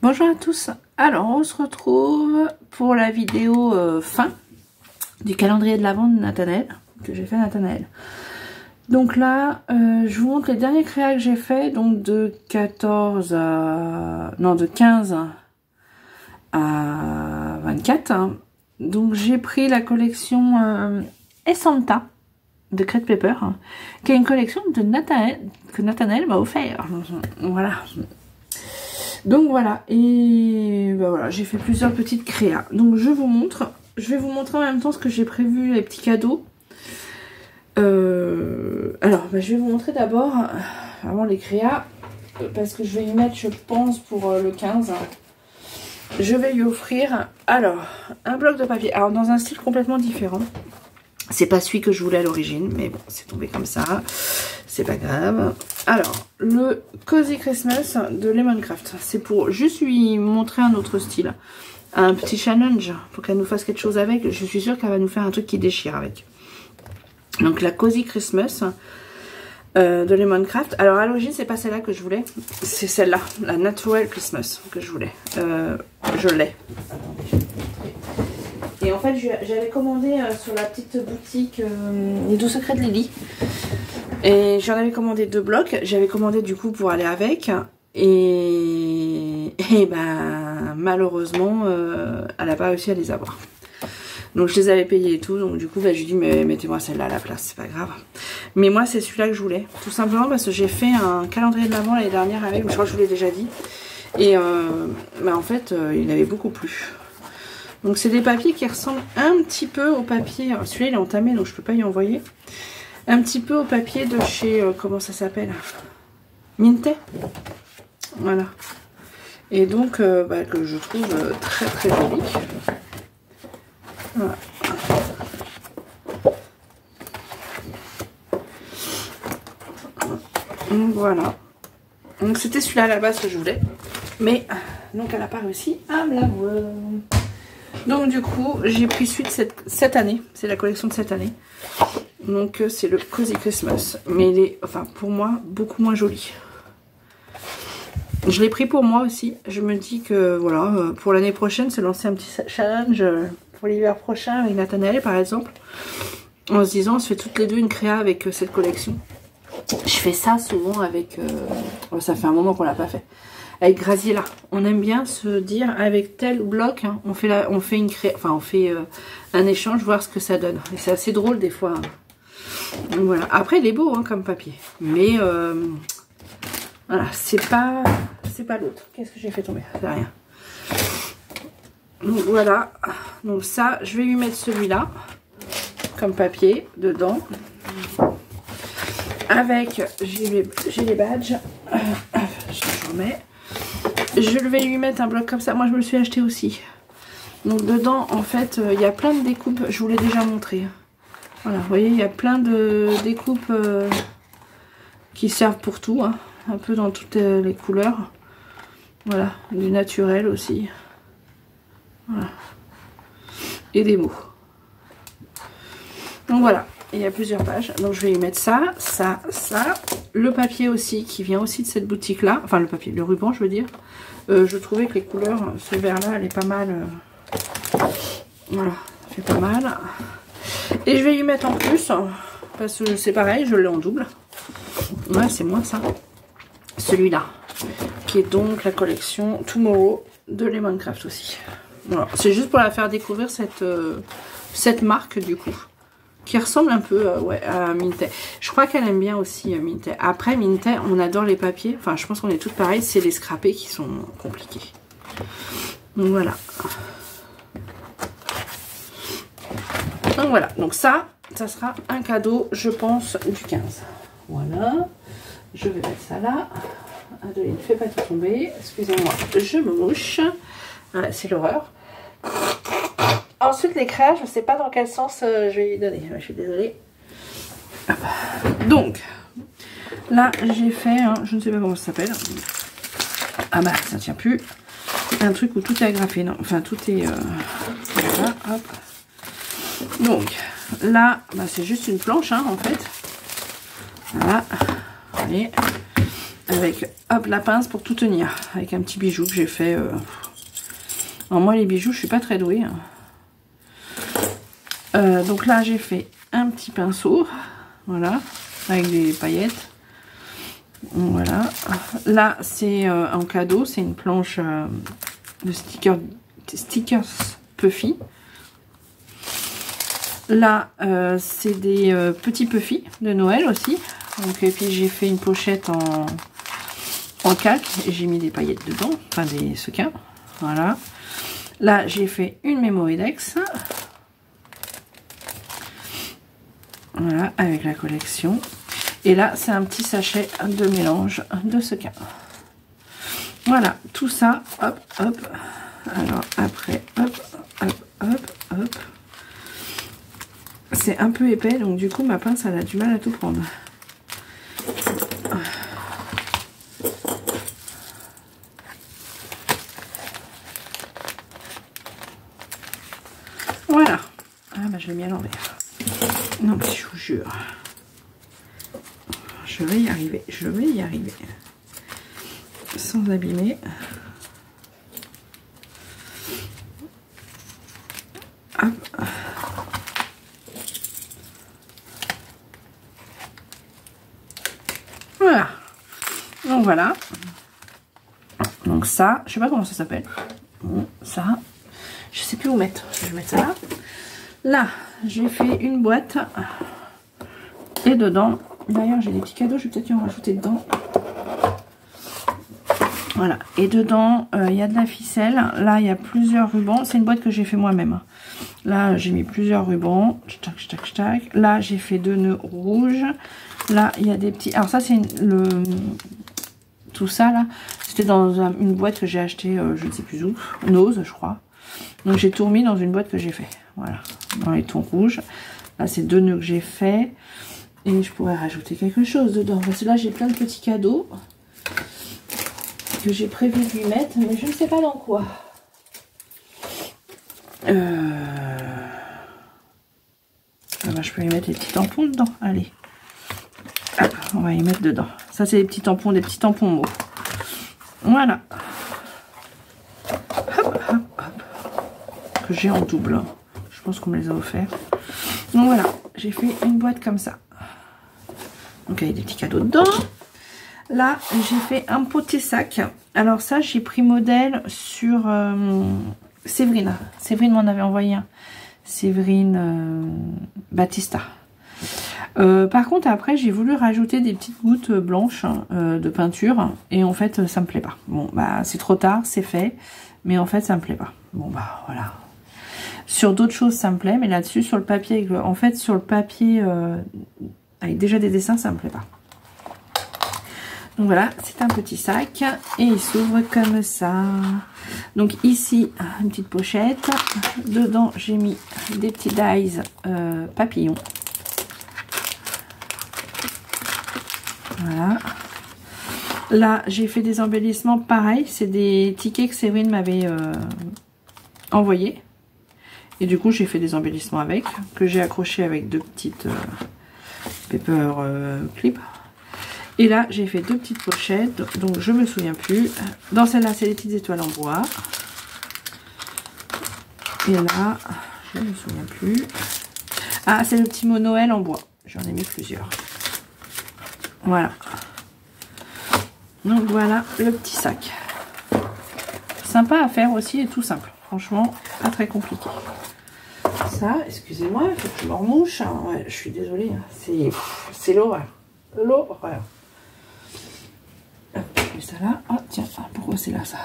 Bonjour à tous, alors on se retrouve pour la vidéo fin du calendrier de l'Avent de Nathanaël, que j'ai fait à Nathanaël. Donc là, je vous montre les derniers créas que j'ai fait, donc de 14 à... non, de 15 à 24. Hein. Donc j'ai pris la collection Essanta de Crate Paper, hein, qui est une collection de Nathanaël, que Nathanaël m'a offert. Voilà. Donc voilà, et ben voilà, j'ai fait plusieurs petites créas. Donc je vous montre, je vais vous montrer en même temps ce que j'ai prévu, les petits cadeaux. Alors, ben, je vais vous montrer d'abord, avant les créas, parce que je vais y mettre, je pense, pour le 15. Je vais lui offrir, alors, un bloc de papier, alors dans un style complètement différent. C'est pas celui que je voulais à l'origine, mais bon, c'est tombé comme ça. C'est pas grave. Alors, le Cozy Christmas de Lemoncraft. C'est pour juste lui montrer un autre style. Un petit challenge. Faut qu'elle nous fasse quelque chose avec. Je suis sûre qu'elle va nous faire un truc qui déchire avec. Donc, la Cozy Christmas de Lemoncraft. Alors, à l'origine, c'est pas celle-là que je voulais. C'est celle-là. La Natural Christmas que je voulais. Je l'ai. Et en fait, j'avais commandé sur la petite boutique Les Doux Secrets de Lily. Et j'en avais commandé 2 blocs. J'avais commandé du coup pour aller avec. Et ben, malheureusement, elle n'a pas réussi à les avoir. Donc je les avais payés et tout. Donc du coup, ben, je lui ai dit, mais mettez-moi celle-là à la place, c'est pas grave. Mais moi, c'est celui-là que je voulais. Tout simplement parce que j'ai fait un calendrier de l'Avent l'année dernière avec. Je crois que je vous l'ai déjà dit. Et ben, en fait, il avait beaucoup plu. Donc c'est des papiers qui ressemblent un petit peu au papier, celui-là il est entamé donc je peux pas y envoyer, un petit peu au papier de chez, comment ça s'appelle, Minté, voilà, et donc bah, que je trouve très très joli, voilà. Donc voilà, donc c'était celui-là à la base que je voulais, mais donc elle n'a pas réussi à me l'avoir. Donc du coup, j'ai pris celui de cette année. C'est la collection de cette année. Donc c'est le Cozy Christmas. Mais il est, enfin pour moi, beaucoup moins joli. Je l'ai pris pour moi aussi. Je me dis que voilà, pour l'année prochaine, se lancer un petit challenge pour l'hiver prochain avec Nathanaël par exemple. En se disant, on se fait toutes les deux une créa avec cette collection. Je fais ça souvent avec... ça fait un moment qu'on l'a pas fait. Avec Graziella, on aime bien se dire avec tel bloc, hein, on fait une créa, enfin on fait un échange, voir ce que ça donne. Et c'est assez drôle des fois. Hein. Donc, voilà. Après il est beau hein, comme papier, mais voilà, c'est pas l'autre. Qu'est-ce que j'ai fait tomber? C'est rien. Donc voilà, donc ça, je vais lui mettre celui-là comme papier dedans. Avec, j'ai les badges. Je remets. Je vais lui mettre un bloc comme ça. Moi, je me le suis acheté aussi. Donc, dedans, en fait, il y a plein de découpes. Je vous l'ai déjà montré. Voilà, vous voyez, il y a plein de découpes qui servent pour tout. Hein, un peu dans toutes les couleurs. Voilà, du naturel aussi. Voilà. Et des mots. Donc, voilà. Il y a plusieurs pages. Donc, je vais lui mettre ça, ça, ça. Le papier aussi, qui vient aussi de cette boutique-là. Enfin, le papier, le ruban, je veux dire. Je trouvais que les couleurs, ce vert-là, elle est pas mal. Voilà, ça fait pas mal. Et je vais lui mettre en plus, parce que c'est pareil, je l'ai en double. Ouais, c'est moi ça. Celui-là, qui est donc la collection Tomorrow de Lemoncraft aussi. Voilà, c'est juste pour la faire découvrir cette marque du coup. Qui ressemble un peu ouais, à Minté. Je crois qu'elle aime bien aussi Minté. Après Minté, on adore les papiers. Enfin, je pense qu'on est toutes pareilles. C'est les scrapés qui sont compliqués. Donc voilà. Donc voilà. Donc ça sera un cadeau, je pense, du 15. Voilà. Je vais mettre ça là. Adeline, ne fais pas tout tomber. Excusez-moi, je me mouche. Voilà, c'est l'horreur. Ensuite, les créas, je ne sais pas dans quel sens je vais lui donner. Je suis désolée. Donc, là, j'ai fait, je ne sais pas comment ça s'appelle. Ah bah, ça tient plus. Un truc où tout est agrafé. Non, enfin, tout est... voilà, hop. Donc, là, bah, c'est juste une planche, hein, en fait. Voilà. Vous voyez. avec hop la pince pour tout tenir, avec un petit bijou que j'ai fait. Alors moi les bijoux je suis pas très douée. Donc là j'ai fait un petit pinceau, voilà, avec des paillettes. Voilà. Là c'est en cadeau, c'est une planche de stickers Puffy. Là c'est des petits Puffy de Noël aussi. Donc, et puis j'ai fait une pochette en calque et j'ai mis des paillettes dedans, enfin des sequins. Voilà. Là j'ai fait une mémoridex. Voilà, avec la collection. Et là c'est un petit sachet de mélange de sequins. Voilà, tout ça, hop, hop. Alors après, hop, hop, hop, hop. C'est un peu épais, donc du coup ma pince elle a du mal à tout prendre. Voilà. Ah bah je l'ai mis à l'envers. Non mais je vous jure. Je vais y arriver, je vais y arriver. Sans abîmer. Hop. Voilà. Donc voilà. Donc ça, je sais pas comment ça s'appelle. Bon, ça, je sais plus où mettre. Je vais mettre ça là. Là, j'ai fait une boîte. Et dedans, d'ailleurs j'ai des petits cadeaux, je vais peut-être y en rajouter dedans. Voilà, et dedans il y a de la ficelle. Là il y a plusieurs rubans, c'est une boîte que j'ai fait moi-même. Là j'ai mis plusieurs rubans, tac tac tac. Là j'ai fait 2 nœuds rouges. Là il y a des petits, alors ça c'est tout ça là, c'était dans une boîte que j'ai acheté je ne sais plus où, Nose je crois. Donc j'ai tout remis dans une boîte que j'ai fait, voilà, dans les tons rouges. Là c'est 2 nœuds que j'ai fait. Et je pourrais rajouter quelque chose dedans. Parce que là, j'ai plein de petits cadeaux que j'ai prévu de lui mettre. Mais je ne sais pas dans quoi. Ah bah, je peux lui mettre les petits tampons dedans. Allez. Hop, on va y mettre dedans. Ça, c'est des petits tampons mots. Voilà. Hop, hop, hop. Que j'ai en double. Je pense qu'on me les a offerts. Donc voilà. J'ai fait une boîte comme ça. Donc, il y a des petits cadeaux dedans. Là, j'ai fait un petit sac. Alors ça, j'ai pris modèle sur Séverine. Séverine m'en avait envoyé un. Séverine Battista. Par contre, après, j'ai voulu rajouter des petites gouttes blanches de peinture. Et en fait, ça me plaît pas. Bon, bah, c'est trop tard, c'est fait. Mais en fait, ça me plaît pas. Bon, bah, voilà. Sur d'autres choses, ça me plaît. Mais là-dessus, sur le papier, en fait, sur le papier... avec déjà des dessins, ça me plaît pas. Donc voilà, c'est un petit sac et il s'ouvre comme ça. Donc ici, une petite pochette. Dedans, j'ai mis des petits dies papillons. Voilà. Là, j'ai fait des embellissements pareil. C'est des tickets que Séverine m'avait envoyés. Et du coup, j'ai fait des embellissements avec, que j'ai accroché avec 2 petites... paper clip. Et là j'ai fait 2 petites pochettes, donc je me souviens plus. Dans celle-là c'est des petites étoiles en bois. Et là je me souviens plus. Ah, c'est le petit mot Noël en bois. J'en ai mis plusieurs. Voilà. Donc voilà le petit sac. Sympa à faire aussi et tout simple. Franchement pas très compliqué. Ça, excusez-moi, il faut que je me remouche. Ouais, je suis désolée, c'est l'horreur. L'horreur. Je mets ça là. Ah, tiens, pourquoi c'est là ça?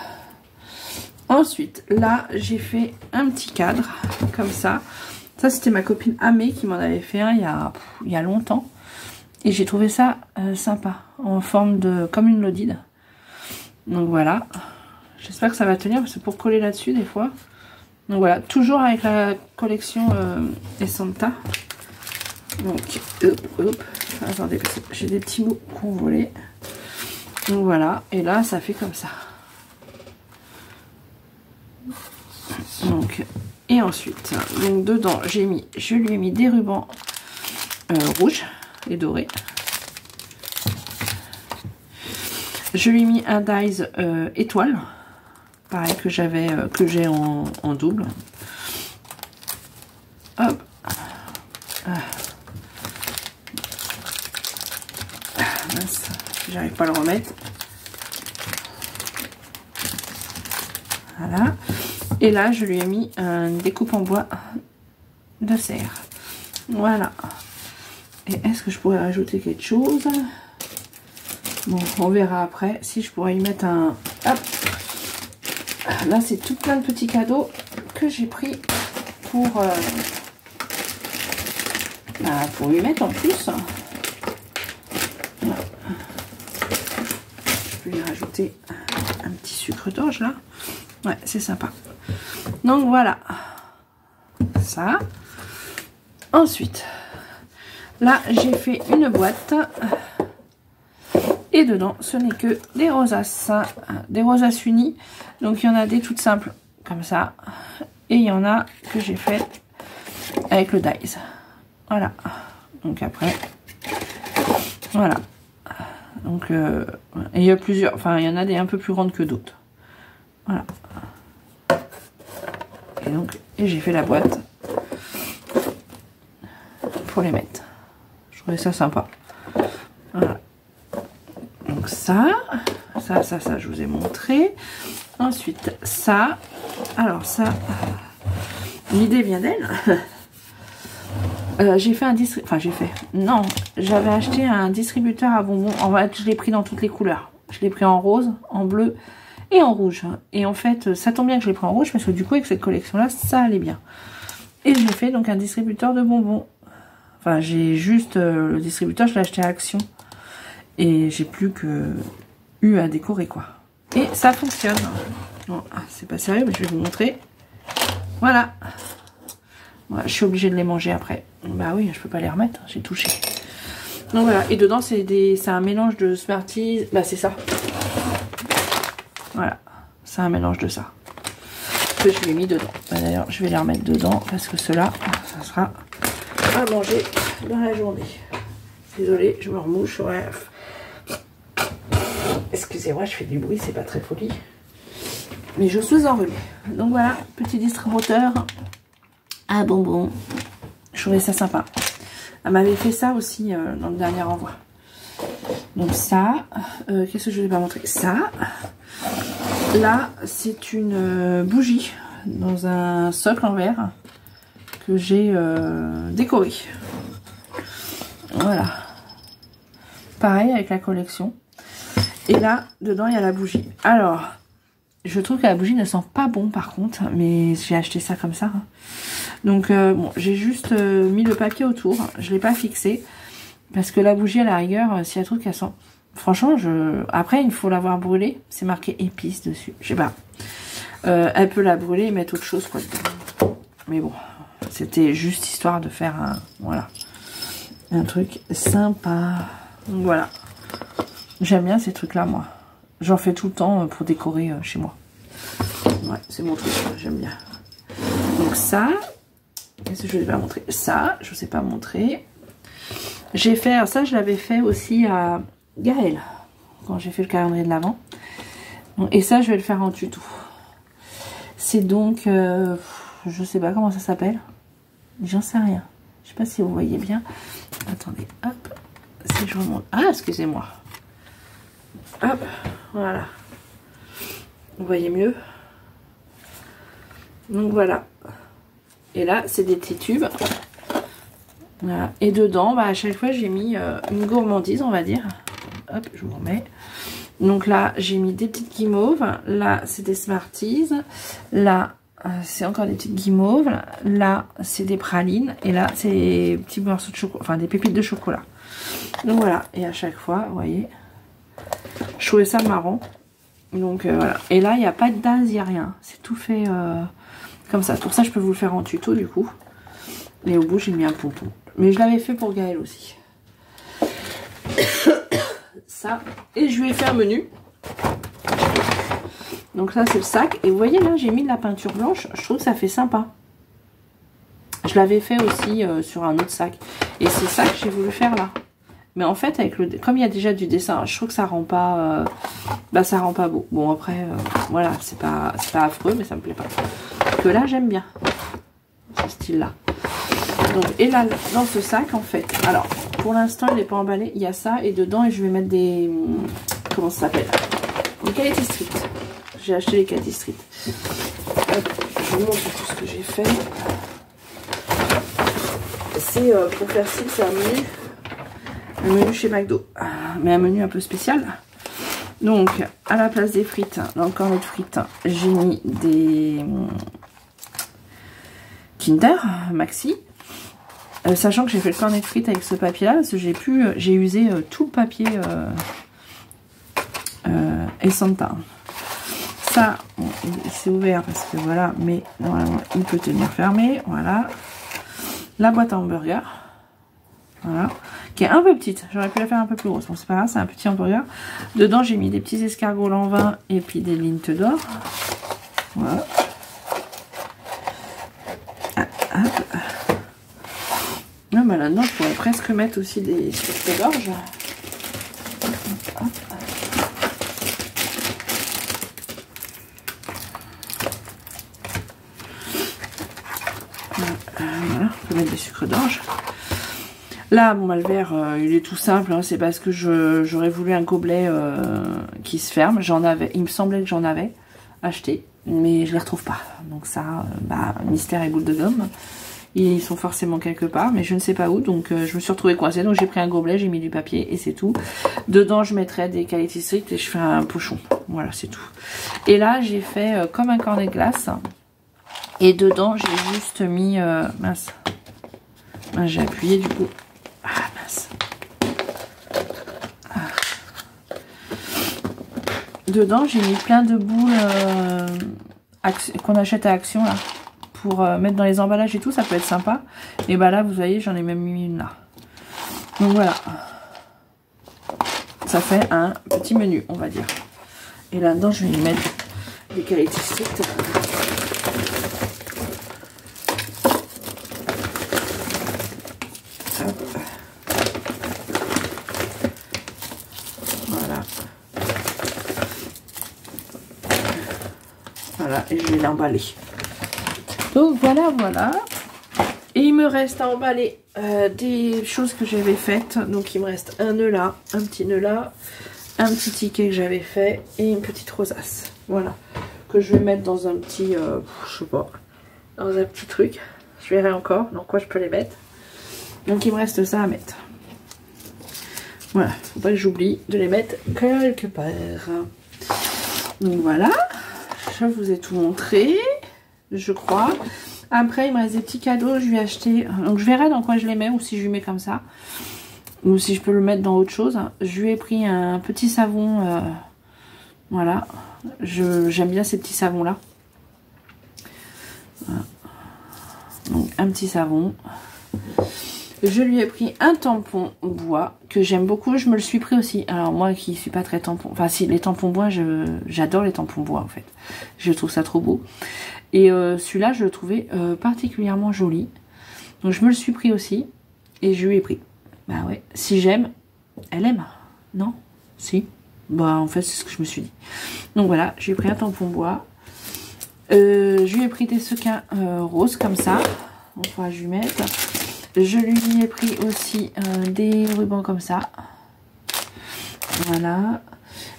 Ensuite, là, j'ai fait un petit cadre, comme ça. Ça, c'était ma copine Amé qui m'en avait fait un il y a longtemps. Et j'ai trouvé ça sympa, en forme de... comme une lodide. Donc voilà. J'espère que ça va tenir, parce que pour coller là-dessus, des fois... Donc voilà, toujours avec la collection Essanta. Donc, hop, hop. Attendez, parce que j'ai des petits mots qui ont volé. Donc voilà, et là, ça fait comme ça. Donc, et ensuite, donc dedans, je lui ai mis des rubans rouges et dorés. Je lui ai mis un dies étoile. Pareil que j'avais, que j'ai en double. Hop. Mince, j'arrive pas à le remettre. Voilà. Et là, je lui ai mis une découpe en bois de serre. Voilà. Et est-ce que je pourrais rajouter quelque chose? Bon, on verra après si je pourrais y mettre un... Hop. Là, c'est tout plein de petits cadeaux que j'ai pris pour lui mettre en plus. Voilà. Je peux lui rajouter un petit sucre d'orge là. Ouais, c'est sympa. Donc voilà. Ça. Ensuite, là, j'ai fait une boîte. Et dedans, ce n'est que des rosaces unies. Donc, il y en a des toutes simples, comme ça. Et il y en a que j'ai fait avec le dies. Voilà. Donc, après, voilà. Donc, et il y a plusieurs. Enfin, il y en a des un peu plus grandes que d'autres. Voilà. Et donc, j'ai fait la boîte pour les mettre. Je trouvais ça sympa. Voilà. Donc ça, je vous ai montré. Ensuite, ça. Alors ça, l'idée vient d'elle. J'ai fait un distributeur. Enfin, non, j'avais acheté un distributeur à bonbons. En fait, je l'ai pris dans toutes les couleurs. Je l'ai pris en rose, en bleu et en rouge. Et en fait, ça tombe bien que je l'ai pris en rouge parce que du coup, avec cette collection-là, ça allait bien. Et j'ai fait donc un distributeur de bonbons. Enfin, j'ai juste le distributeur, je l'ai acheté à Action. Et j'ai plus que eu à décorer, quoi. Et ça fonctionne. Bon, c'est pas sérieux, mais je vais vous montrer. Voilà. Voilà, je suis obligée de les manger après. Bah oui, je peux pas les remettre, j'ai touché. Donc voilà, et dedans c'est un mélange de Smarties. Bah c'est ça. Voilà, c'est un mélange de ça. Que je lui ai mis dedans. Bah, d'ailleurs, je vais les remettre dedans parce que cela, ça sera à manger dans la journée. Désolée, je me remouche. Ouais. Excusez-moi, je fais du bruit, c'est pas très poli. Mais je suis enrhumée. Donc voilà, petit distributeur à bonbons. Je trouvais ça sympa. Elle m'avait fait ça aussi dans le dernier envoi. Donc ça, qu'est-ce que je vais pas montrer? Ça, là, c'est une bougie dans un socle en verre que j'ai décoré. Voilà. Pareil avec la collection. Et là, dedans, il y a la bougie. Alors, je trouve que la bougie ne sent pas bon par contre, mais j'ai acheté ça comme ça. Donc, bon, j'ai juste mis le papier autour. Je ne l'ai pas fixé. Parce que la bougie, à la rigueur, s'il y a un truc qu'elle sent... Franchement, après, il faut l'avoir brûlée. C'est marqué épices dessus. Je sais pas. Elle peut la brûler et mettre autre chose, quoi. Mais bon, c'était juste histoire de faire un... Voilà. Un truc sympa. Donc, voilà. J'aime bien ces trucs-là, moi. J'en fais tout le temps pour décorer chez moi. Ouais, c'est mon truc, j'aime bien. Donc ça, qu'est-ce que je vais pas montrer? Ça, je ne sais pas montrer. J'ai fait, alors ça je l'avais fait aussi à Gaël, quand j'ai fait le calendrier de l'Avent. Et ça, je vais le faire en tuto. C'est donc, je sais pas comment ça s'appelle. J'en sais rien. Je sais pas si vous voyez bien. Attendez, hop. Si je remonte. Ah, excusez-moi. Hop, voilà. Vous voyez mieux. Donc voilà. Et là, c'est des petits tubes. Voilà. Et dedans, bah, à chaque fois, j'ai mis une gourmandise, on va dire. Hop, je vous remets. Donc là, j'ai mis des petites guimauves. Là, c'est des Smarties. Là, c'est encore des petites guimauves. Là, c'est des pralines. Et là, c'est des petits morceaux de chocolat. Enfin, des pépites de chocolat. Donc voilà. Et à chaque fois, vous voyez... Je trouvais ça marrant. Donc voilà. Et là, il n'y a pas de daze, il n'y a rien. C'est tout fait comme ça. Pour ça, je peux vous le faire en tuto du coup. Et au bout, j'ai mis un pompon. Mais je l'avais fait pour Gaël aussi. Ça. Et je lui ai fait un menu. Donc ça, c'est le sac. Et vous voyez là, j'ai mis de la peinture blanche. Je trouve que ça fait sympa. Je l'avais fait aussi sur un autre sac. Et c'est ça que j'ai voulu faire là. Mais en fait, avec comme il y a déjà du dessin, je trouve que ça rend pas, ça rend pas beau. Bon après, voilà, c'est pas affreux, mais ça me plaît pas. Parce que là, j'aime bien ce style-là. Donc, et là, dans ce sac, en fait, alors, pour l'instant, il n'est pas emballé. Il y a ça et dedans, je vais mettre des, comment ça s'appelle? Des Quality Street. J'ai acheté les Quality Street. Hop, je vous montre tout ce que j'ai fait. C'est pour faire ci, c'est un menu chez McDo, mais un menu un peu spécial. Donc, à la place des frites, dans le cornet de frites, j'ai mis des Kinder Maxi. Sachant que j'ai fait le cornet de frites avec ce papier là, parce que j'ai usé tout le papier Essanta. Ça, bon, c'est ouvert parce que voilà, mais normalement il peut tenir fermé. Voilà. La boîte à hamburger. Voilà. Qui est un peu petite. J'aurais pu la faire un peu plus grosse. Bon, c'est pas grave, c'est un petit hamburger. Dedans, j'ai mis des petits escargots Lanvin et puis des lintes d'or. Voilà. Ah, bah là-dedans, je pourrais presque mettre aussi des sources-gorge. Voilà, on peut mettre des sucres d'orge. Là, bon, le verre, il est tout simple. Hein, c'est parce que j'aurais voulu un gobelet qui se ferme. J'en avais, il me semblait que j'en avais acheté, mais je les retrouve pas. Donc ça, mystère et boule de gomme. Ils sont forcément quelque part, mais je ne sais pas où. Donc je me suis retrouvée coincée. Donc j'ai pris un gobelet, j'ai mis du papier et c'est tout. Dedans, je mettrai des Quality Street et je fais un pochon. Voilà, c'est tout. Et là, j'ai fait comme un cornet de glace. Et dedans, j'ai juste mis... mince. J'ai appuyé du coup. Ah, mince. Ah. Dedans, j'ai mis plein de boules qu'on achète à Action, là. Pour mettre dans les emballages et tout, ça peut être sympa. Et bah là, vous voyez, j'en ai même mis une là. Donc voilà. Ça fait un petit menu, on va dire. Et là-dedans, je vais y mettre des Quality Street. Voilà. Voilà, et je vais l'emballer. Donc voilà, voilà. Et il me reste à emballer des choses que j'avais faites. Donc il me reste un nœud là, un petit nœud là, un petit ticket que j'avais fait et une petite rosace. Voilà. Que je vais mettre dans un petit, je sais pas, dans un petit truc. Je verrai encore dans quoi je peux les mettre. Donc il me reste ça à mettre. Voilà, faut pas que j'oublie de les mettre quelque part. Donc voilà, je vous ai tout montré, je crois. Après, il me reste des petits cadeaux, je lui ai acheté. Donc je verrai dans quoi je les mets, ou si je lui mets comme ça. Ou si je peux le mettre dans autre chose. Je lui ai pris un petit savon. Voilà. J'aime bien ces petits savons-là. Voilà. Donc un petit savon. Je lui ai pris un tampon bois que j'aime beaucoup. Je me le suis pris aussi. Alors moi qui suis pas très tampon. Enfin si, les tampons bois, j'adore les tampons bois en fait. Je trouve ça trop beau. Et celui-là, je le trouvais particulièrement joli. Donc je me le suis pris aussi. Et je lui ai pris. Bah ouais. Si j'aime, elle aime. Non? Si. Bah en fait, c'est ce que je me suis dit. Donc voilà, je lui ai pris un tampon bois. Je lui ai pris des sequins roses comme ça. Donc voilà, je lui mette. Je lui ai pris aussi des rubans comme ça. Voilà.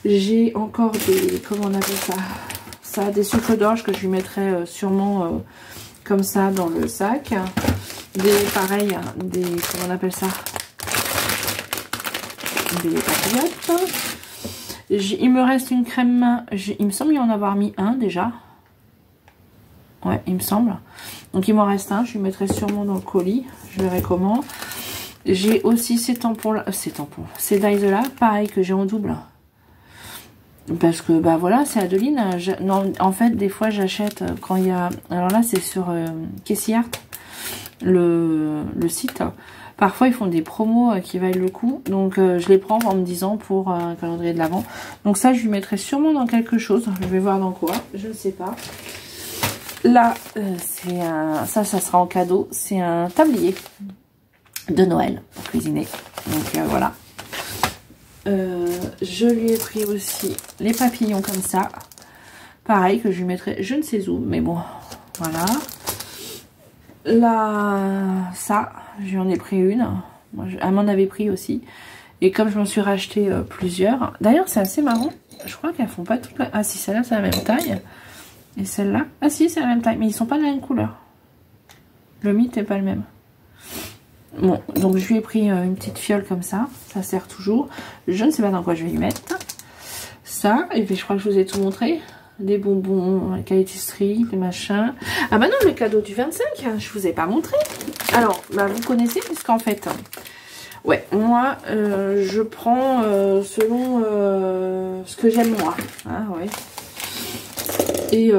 J'ai encore des... Comment on appelle ça? Ça, des sucres d'orge que je lui mettrai sûrement comme ça dans le sac. Pareil, des... Comment on appelle ça? Des papillotes. Il me reste une crème main. Il me semble y en avoir mis un déjà. Ouais, il me semble. Donc il m'en reste un. Je lui mettrai sûrement dans le colis. Je verrai comment. J'ai aussi ces tampons-là. Ces dyes-là, pareil, que j'ai en double. Parce que, bah voilà, c'est Adeline. Non, en fait, des fois, j'achète quand il y a... Alors là, c'est sur Casey Art, le site. Parfois, ils font des promos qui valent le coup. Donc, je les prends en me disant pour un calendrier de l'Avent. Donc ça, je lui mettrai sûrement dans quelque chose. Je vais voir dans quoi. Je ne sais pas. Là, c'est un... Ça sera en cadeau. C'est un tablier de Noël pour cuisiner. Donc, voilà. Je lui ai pris aussi les papillons comme ça. Pareil, que je lui mettrai je ne sais où, mais bon, voilà. Là, ça, j'en ai pris une. Moi, elle m'en avait pris aussi. Et comme je m'en suis racheté plusieurs. D'ailleurs, c'est assez marrant. Je crois qu'elles font pas toutes la... Ah si, celle-là, c'est la même taille. Et celle-là... Ah si, c'est la même taille. Mais ils sont pas de la même couleur. Le mythe n'est pas le même. Bon, donc je lui ai pris une petite fiole comme ça. Ça sert toujours. Je ne sais pas dans quoi je vais lui mettre. Ça, et puis je crois que je vous ai tout montré. Des bonbons, qualité street, des machins. Ah bah non, le cadeau du 25, je vous ai pas montré. Alors, bah vous connaissez, puisqu'en fait, ouais, moi, je prends selon ce que j'aime moi. Hein, ouais. Et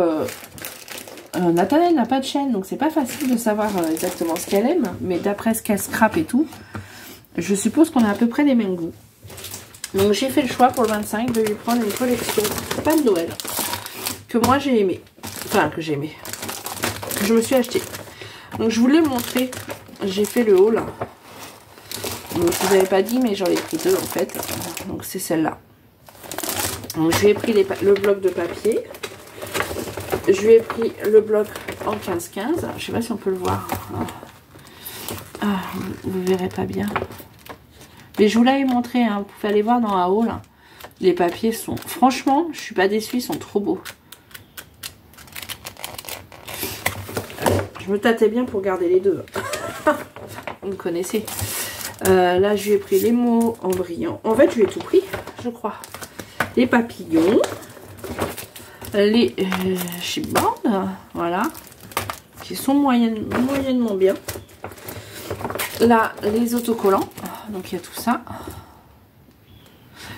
Nathanaël n'a pas de chaîne, donc c'est pas facile de savoir exactement ce qu'elle aime. Mais d'après ce qu'elle scrape et tout, je suppose qu'on a à peu près les mêmes goûts. Donc j'ai fait le choix pour le 25 de lui prendre une collection, pas de Noël, que moi j'ai aimé. Enfin, que j'ai aimé. Que je me suis acheté. Donc je voulais montrer. J'ai fait le haul. Donc je vous avais pas dit, mais j'en ai pris deux en fait. Donc c'est celle-là. Donc je lui ai pris le bloc de papier. Je lui ai pris le bloc en 15-15. Je sais pas si on peut le voir. Ah, vous verrez pas bien. Mais je vous l'avais montré, hein. Vous pouvez aller voir dans la haul. Les papiers sont... Franchement, je suis pas déçue, ils sont trop beaux. Je me tâtais bien pour garder les deux. Vous me connaissez. Là, je lui ai pris les mots en brillant. En fait, je lui ai tout pris, je crois. Les papillons. Les chipboards. Voilà. Qui sont moyennement bien. Là, les autocollants. Donc, il y a tout ça.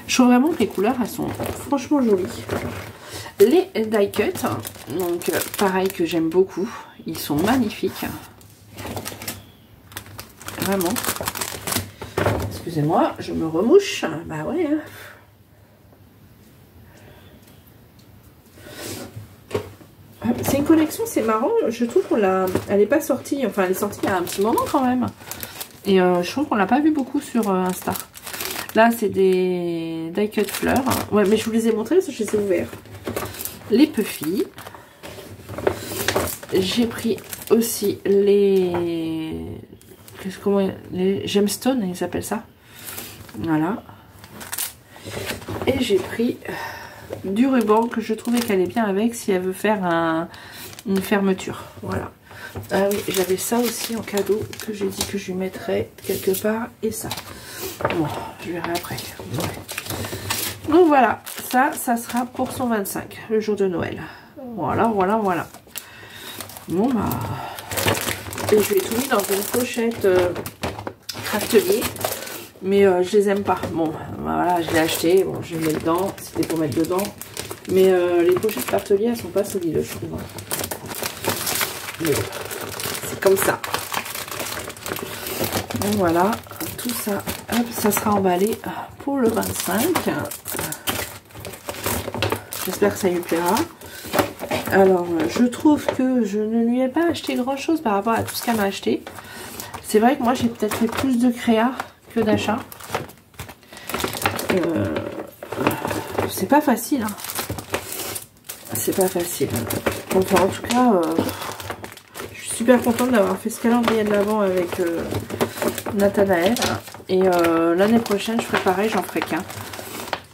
Je trouve vraiment que les couleurs, elles sont franchement jolies. Les die cut. Donc, pareil que j'aime beaucoup. Ils sont magnifiques. Vraiment. Excusez-moi, je me remouche. Bah ouais. Hein. C'est une collection, c'est marrant. Je trouve qu'on l'a... Elle n'est pas sortie. Enfin, elle est sortie il y a un petit moment quand même. Et je trouve qu'on l'a pas vu beaucoup sur Insta. Là, c'est des die cut fleurs. Ouais, mais je vous les ai montrés parce que je les ai ouverts. Les Puffy. J'ai pris aussi les... Comment, les gemstones, ils appellent ça. Voilà. Et j'ai pris du ruban que je trouvais qu'elle est bien avec si elle veut faire une fermeture. Voilà. Ah oui, j'avais ça aussi en cadeau que j'ai dit que je lui mettrais quelque part. Et ça. Bon, je verrai après. Ouais. Donc voilà. Ça sera pour son 25, le jour de Noël. Voilà, voilà, voilà. Bon bah... Et je lui ai tout mis dans une pochette Craftelier. Mais je les aime pas. Bon, voilà, je l'ai acheté. Bon, je les mets dedans. C'était pour mettre dedans. Mais les pochettes Craftelier, elles sont pas solides, je trouve. Mais bon, c'est comme ça. Donc voilà, tout ça, hop, ça sera emballé pour le 25. J'espère que ça lui plaira. Alors, je trouve que je ne lui ai pas acheté grand chose par rapport à tout ce qu'elle m'a acheté. C'est vrai que moi, j'ai peut-être fait plus de créa que d'achat. C'est pas facile. Hein. C'est pas facile. Enfin, en tout cas, je suis super contente d'avoir fait ce calendrier de l'Avent avec Nathanaël. Et l'année prochaine, je ferai pareil, j'en ferai qu'un.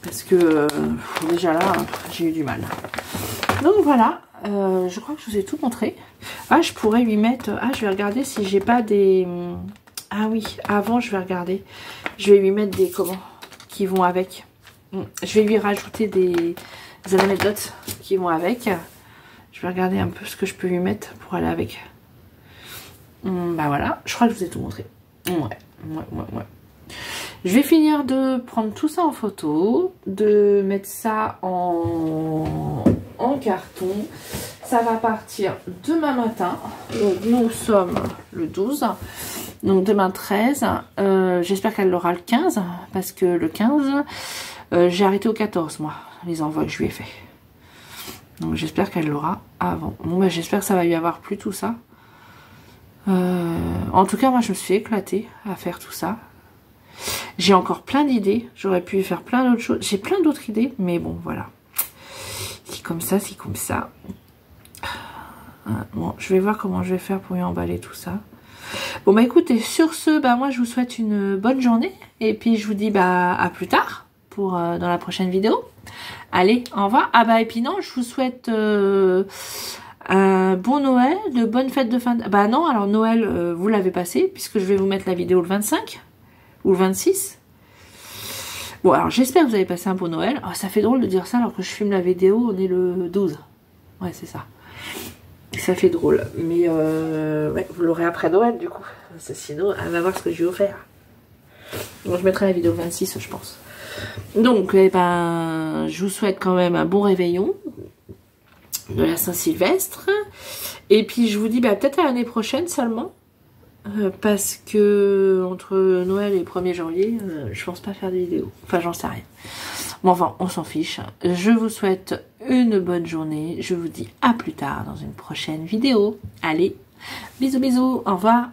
Parce que déjà là, j'ai eu du mal. Donc voilà, je crois que je vous ai tout montré. Ah, je pourrais lui mettre... Ah, je vais regarder si j'ai pas des... Ah oui, avant, je vais regarder. Je vais lui mettre des... Comment? Qui vont avec. Je vais lui rajouter des anecdotes qui vont avec. Je vais regarder un peu ce que je peux lui mettre pour aller avec. Bah voilà, je crois que je vous ai tout montré. Ouais. Je vais finir de prendre tout ça en photo, de mettre ça en carton. Ça va partir demain matin. Donc nous sommes le 12. Donc demain 13. J'espère qu'elle l'aura le 15. Parce que le 15, j'ai arrêté au 14 moi, les envois que je lui ai fait. Donc j'espère qu'elle l'aura avant. Bon bah j'espère que ça va lui avoir plu tout ça. En tout cas moi je me suis éclatée à faire tout ça. J'ai encore plein d'idées. J'aurais pu faire plein d'autres choses. J'ai plein d'autres idées, mais bon, voilà. C'est comme ça, c'est comme ça. Bon, je vais voir comment je vais faire pour y emballer tout ça. Bon, bah écoutez, sur ce, bah moi, je vous souhaite une bonne journée. Et puis, je vous dis, bah, à plus tard pour dans la prochaine vidéo. Allez, au revoir. Ah bah, et puis non, je vous souhaite un bon Noël, de bonnes fêtes de fin... Bah non, alors Noël, vous l'avez passé, puisque je vais vous mettre la vidéo le 25 ou le 26. Bon, alors j'espère que vous avez passé un bon Noël. Oh, ça fait drôle de dire ça alors que je filme la vidéo, on est le 12. Ouais, c'est ça. Ça fait drôle. Mais ouais, vous l'aurez après Noël du coup. Sinon, elle va voir ce que je vais vous faire. Bon, je mettrai la vidéo le 26, je pense. Donc, eh ben, je vous souhaite quand même un bon réveillon de la Saint-Sylvestre. Et puis, je vous dis bah, peut-être à l'année prochaine seulement. Parce que entre Noël et 1er janvier, je pense pas faire de vidéo. Enfin, j'en sais rien. Bon, enfin, on s'en fiche. Je vous souhaite une bonne journée. Je vous dis à plus tard dans une prochaine vidéo. Allez, bisous bisous, au revoir.